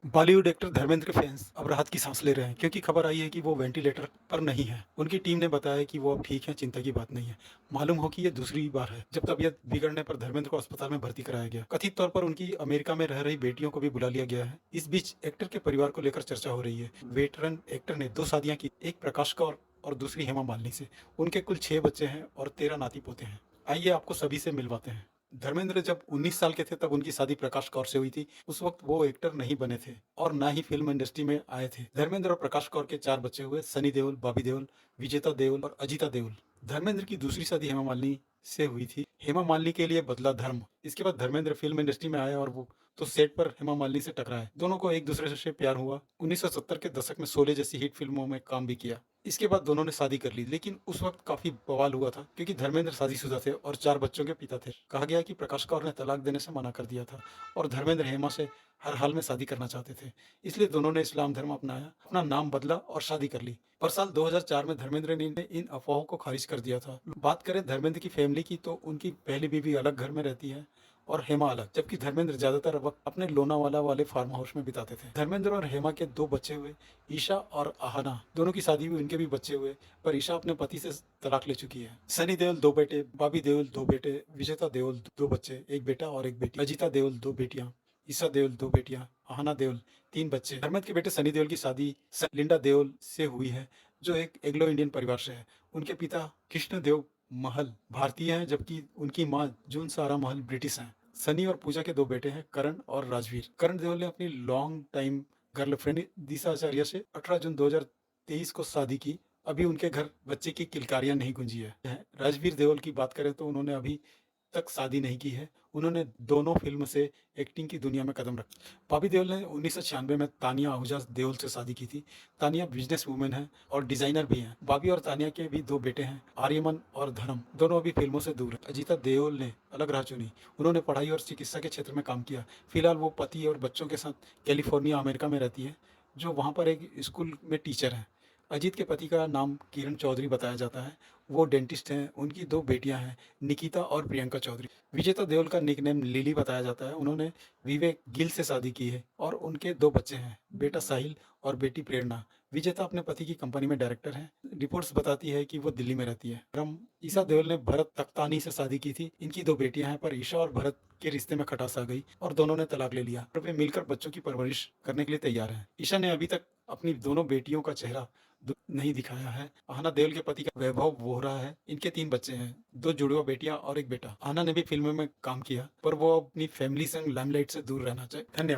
Bollywood actor Dharmendra के fans अब राहत की सांस ले रहे हैं क्योंकि खबर आई है कि वो वेंटिलेटर पर नहीं है। उनकी टीम ने बताया कि वो अब ठीक हैं, चिंता की बात नहीं है। मालूम हो कि ये दूसरी बार है जब तबीयत बिगड़ने पर धर्मेंद्र को अस्पताल में भर्ती कराया गया। कथित तौर पर उनकी अमेरिका में रह रही बेटियों को भी बुला लिया गया है। इस बीच एक्टर के परिवार को लेकर चर्चा हो रही है। वेटरन एक्टर ने 2 शादियां की, एक प्रकाश कौर और दूसरी हेमा मालिनी से। उनके कुल 6 बच्चे हैं और 13 नाती पोते हैं। आइए आपको सभी से मिलवाते हैं। धर्मेंद्र जब 19 साल के थे तब उनकी शादी प्रकाश कौर से हुई थी। उस वक्त वो एक्टर नहीं बने थे और ना ही फिल्म इंडस्ट्री में आए थे। धर्मेंद्र और प्रकाश कौर के 4 बच्चे हुए, सनी देओल, बॉबी देओल, विजेता देओल और अजीता देओल। धर्मेंद्र की दूसरी शादी हेमा मालिनी से हुई थी। हेमा मालिनी के लिए बदला धर्म। इसके बाद धर्मेंद्र फिल्म इंडस्ट्री में आए और वो तो सेट पर हेमा मालिनी से टकराए। दोनों को एक दूसरे से प्यार हुआ। 1970 के दशक में शोले जैसी हिट फिल्मों में काम भी किया। इसके बाद दोनों ने शादी कर ली, लेकिन उस वक्त काफी बवाल हुआ था क्योंकि धर्मेंद्र शादीशुदा थे और 4 बच्चों के पिता थे। कहा गया कि प्रकाश कौर ने तलाक देने से मना कर दिया था और धर्मेंद्र हेमा से हर हाल में शादी करना चाहते थे। इसलिए दोनों ने इस्लाम धर्म अपनाया, अपना नाम बदला और शादी कर ली। पर साल 2004 में धर्मेंद्र ने इन अफवाहों को खारिज कर दिया था। बात करें धर्मेंद्र की फैमिली की तो उनकी पहली बीवी अलग घर में रहती है और हेमा अलग, जबकि धर्मेंद्र ज्यादातर वक्त अपने लोनावाला वाले फार्म हाउस में बिताते थे। धर्मेंद्र और हेमा के 2 बच्चे हुए, ईशा और आहना। दोनों की शादी हुई, उनके भी बच्चे हुए, पर ईशा अपने पति से तलाक ले चुकी है। सनी देओल 2 बेटे, बॉबी देओल 2 बेटे, विजेता देओल 2 बच्चे, एक बेटा और एक बेटी, अजीता देओल 2 बेटियां, ईशा देओल 2 बेटियां, आहना देओल 3 बच्चे। धर्मेंद्र के बेटे सनी देओल की शादी लिंडा देओल से हुई है, जो एक एंग्लो इंडियन परिवार से है। उनके पिता कृष्ण देव महल भारतीय हैं, जबकि उनकी मां जून सारा महल ब्रिटिश हैं। सनी और पूजा के 2 बेटे हैं, करण और राजवीर। करण देओल ने अपनी लॉन्ग टाइम गर्लफ्रेंड दिशा आचार्य से 18 जून 2023 को शादी की। अभी उनके घर बच्चे की किलकारियां नहीं गूंजी है। राजवीर देओल की बात करें तो उन्होंने अभी तक शादी नहीं की है। उन्होंने दोनों फिल्म से एक्टिंग की दुनिया में कदम रखा। बॉबी देओल ने 1996 में तानिया आहूजा देओल से शादी की थी। तानिया बिजनेस वूमेन है और डिजाइनर भी हैं। बॉबी और तानिया के भी 2 बेटे हैं, आर्यमन और धर्म। दोनों अभी फिल्मों से दूर हैं। अजीता देओल ने अलग राह चुनी। उन्होंने पढ़ाई और चिकित्सा के क्षेत्र में काम किया। फिलहाल वो पति और बच्चों के साथ कैलिफोर्निया अमेरिका में रहती है, जो वहाँ पर एक स्कूल में टीचर है। अजीत के पति का नाम किरण चौधरी बताया जाता है। वो डेंटिस्ट हैं। उनकी 2 बेटियां हैं, निकिता और प्रियंका चौधरी। विजेता देओल का निकनेम लिली बताया जाता है। उन्होंने विवेक गिल से शादी की है और उनके 2 बच्चे हैं, बेटा साहिल और बेटी प्रेरणा। विजेता अपने पति की कंपनी में डायरेक्टर हैं। रिपोर्ट्स बताती है कि वो दिल्ली में रहती है। ईशा देओल ने भरत तख्तानी से शादी की थी। इनकी 2 बेटियां हैं, पर ईशा और भरत के रिश्ते में खटास आ गई और दोनों ने तलाक ले लिया और वे मिलकर बच्चों की परवरिश करने के लिए तैयार हैं। ईशा ने अभी तक अपनी दोनों बेटियों का चेहरा नहीं दिखाया है। आहना देओल के पति का वैभव वोहरा है। इनके 3 बच्चे हैं, 2 जुड़वा बेटियां और एक बेटा। आहना ने भी फिल्मों में काम किया, पर वो अपनी फैमिली संग लाइमलाइट से दूर रहना चाहे। धन्यवाद।